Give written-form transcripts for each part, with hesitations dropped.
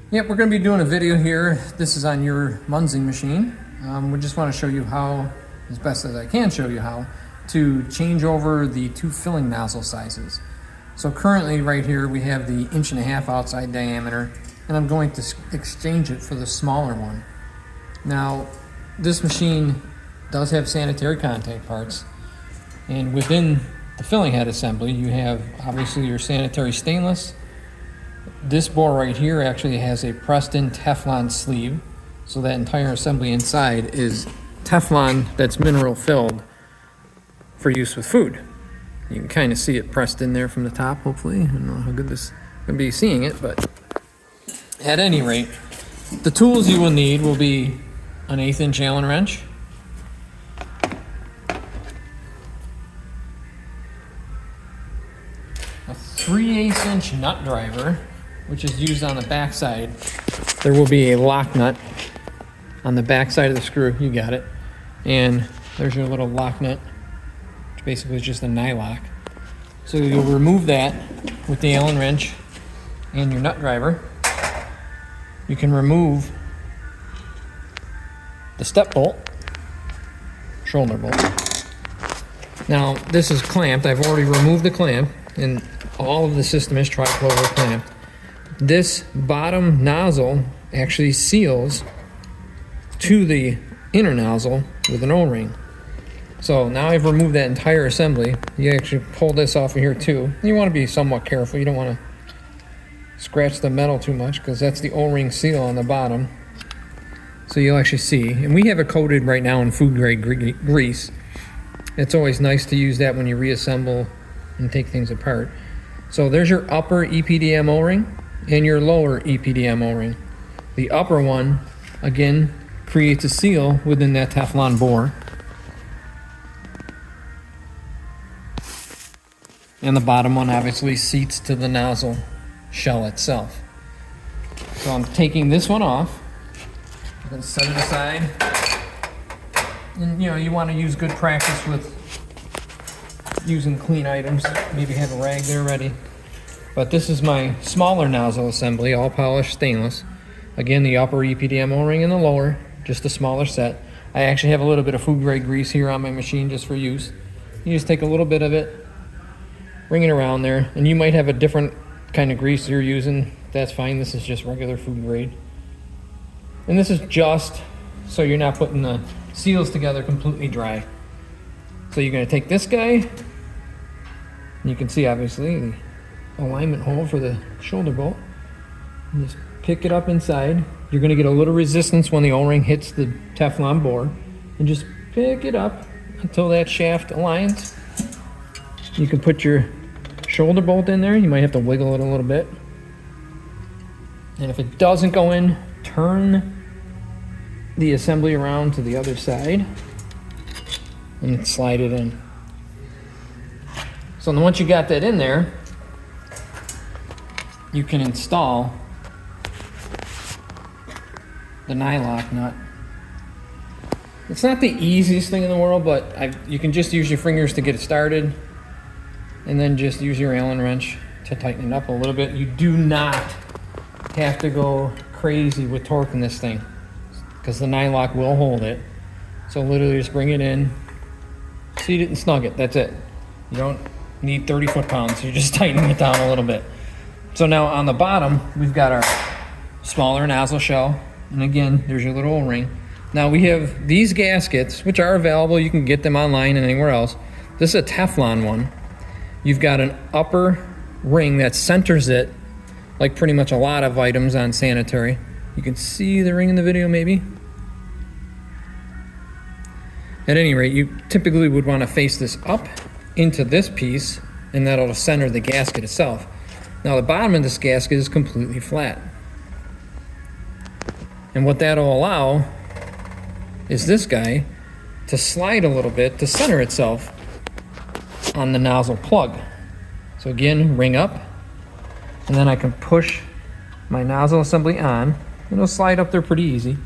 Yep, we're going to be doing a video here. This is on your Munzing machine. We just want to show you how, as best as I can show you how, to change over the two filling nozzle sizes. So currently right here we have the 1.5 inch outside diameter, and I'm going to exchange it for the smaller one. Now, this machine does have sanitary contact parts, and within the filling head assembly you have obviously your sanitary stainless. This bore right here actually has a pressed-in Teflon sleeve, so that entire assembly inside is Teflon that's mineral filled for use with food. You can kind of see it pressed in there from the top, hopefully. I don't know how good this is going to be seeing it, but at any rate, the tools you will need will be an 1/8 inch Allen wrench, a 3/8 inch nut driver, which is used on the back side. There will be a lock nut on the back side of the screw. You got it. And there's your little lock nut, which basically is just a nylock. So you'll remove that with the Allen wrench and your nut driver. You can remove the step bolt, shoulder bolt. Now this is clamped. I've already removed the clamp, and all of the system is tri-clover clamped. This bottom nozzle actually seals to the inner nozzle with an O-ring. So now I've removed that entire assembly. You actually pull this off of here too. You want to be somewhat careful. You don't want to scratch the metal too much, because that's the O-ring seal on the bottom. So you'll actually see, and we have it coated right now in food grade grease. It's always nice to use that when you reassemble and take things apart. So there's your upper EPDM O-ring and your lower EPDM O-ring. The upper one, again, creates a seal within that Teflon bore. And the bottom one obviously seats to the nozzle shell itself. So I'm taking this one off. I'm going to set it aside. And you want to use good practice with using clean items. Maybe have a rag there ready. But this is my smaller nozzle assembly, all polished stainless. Again, the upper EPDM O-ring and the lower, just a smaller set. I actually have a little bit of food grade grease here on my machine just for use. You just take a little bit of it, bring it around there, and you might have a different kind of grease you're using. That's fine. This is just regular food grade. And this is just so you're not putting the seals together completely dry. So you're going to take this guy, and you can see obviously the alignment hole for the shoulder bolt, and just pick it up inside. You're going to get a little resistance when the O-ring hits the Teflon bore, and just pick it up until that shaft aligns. You can put your shoulder bolt in there. You might have to wiggle it a little bit, and if it doesn't go in, turn the assembly around to the other side and slide it in. So then once you got that in there, you can install the nylock nut. It's not the easiest thing in the world, but you can just use your fingers to get it started, and then just use your Allen wrench to tighten it up a little bit. You do not have to go crazy with torquing this thing, because the nylock will hold it. So literally just bring it in, seat it and snug it. That's it. You don't need 30 foot-pounds. You're just tightening it down a little bit. So now on the bottom, we've got our smaller nozzle shell. And again, there's your little O-ring. Now we have these gaskets, which are available. You can get them online and anywhere else. This is a Teflon one. You've got an upper ring that centers it, like pretty much a lot of items on Sanitary. You can see the ring in the video maybe. At any rate, you typically would want to face this up into this piece, and that'll center the gasket itself. Now the bottom of this gasket is completely flat. And what that'll allow is this guy to slide a little bit to center itself on the nozzle plug. So again, ring up, and then I can push my nozzle assembly on. It'll slide up there pretty easy.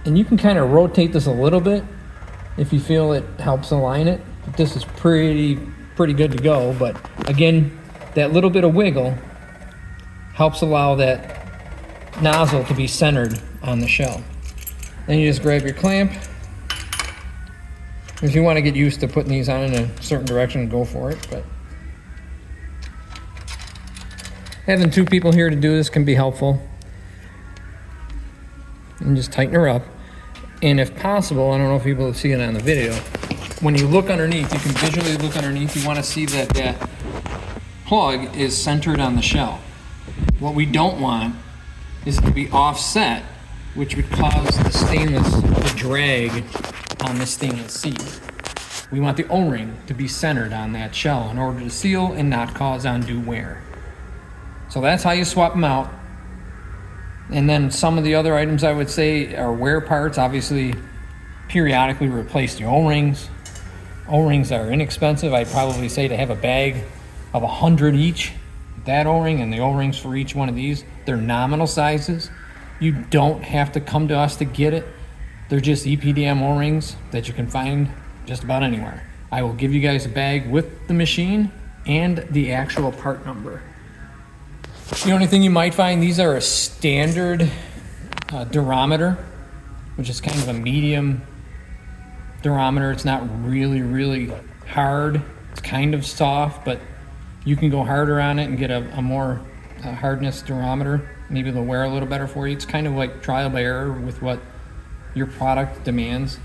And you can kind of rotate this a little bit if you feel it helps align it. But this is pretty good to go. But again, that little bit of wiggle helps allow that nozzle to be centered on the shell. Then you just grab your clamp. If you want to get used to putting these on in a certain direction, go for it. But having two people here to do this can be helpful. And just tighten her up. And if possible, I don't know if people will see it on the video, when you look underneath, you can visually look underneath, you want to see that that plug is centered on the shell. What we don't want is it to be offset, which would cause the stainless to drag on the stainless seat. We want the O-ring to be centered on that shell in order to seal and not cause undue wear. So that's how you swap them out. And then some of the other items I would say are wear parts. Obviously, periodically replace the O-rings. O-rings are inexpensive. I'd probably say to have a bag of 100 each. That O-ring and the O-rings for each one of these, they're nominal sizes. You don't have to come to us to get it. They're just EPDM O-rings that you can find just about anywhere. I will give you guys a bag with the machine and the actual part number. The only thing you might find, these are a standard durometer, which is kind of a medium durometer. It's not really hard. It's kind of soft, but you can go harder on it and get a more hardness durometer. Maybe they'll wear a little better for you. It's kind of like trial by error with what your product demands.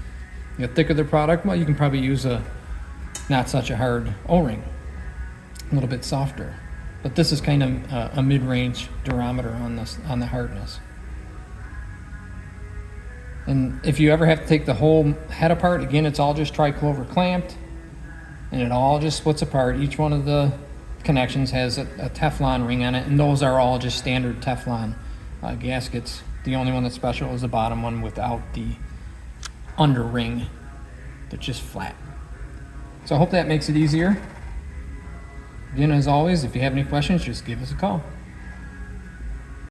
The thicker the product, well, you can probably use a not such a hard O-ring, a little bit softer. But this is kind of a mid-range durometer on the hardness. And if you ever have to take the whole head apart, again, it's all just tri-clover clamped, and it all just splits apart. Each one of the connections has a Teflon ring on it, and those are all just standard Teflon gaskets. The only one that's special is the bottom one without the under ring that's just flat. So I hope that makes it easier. Again, as always, if you have any questions, just give us a call.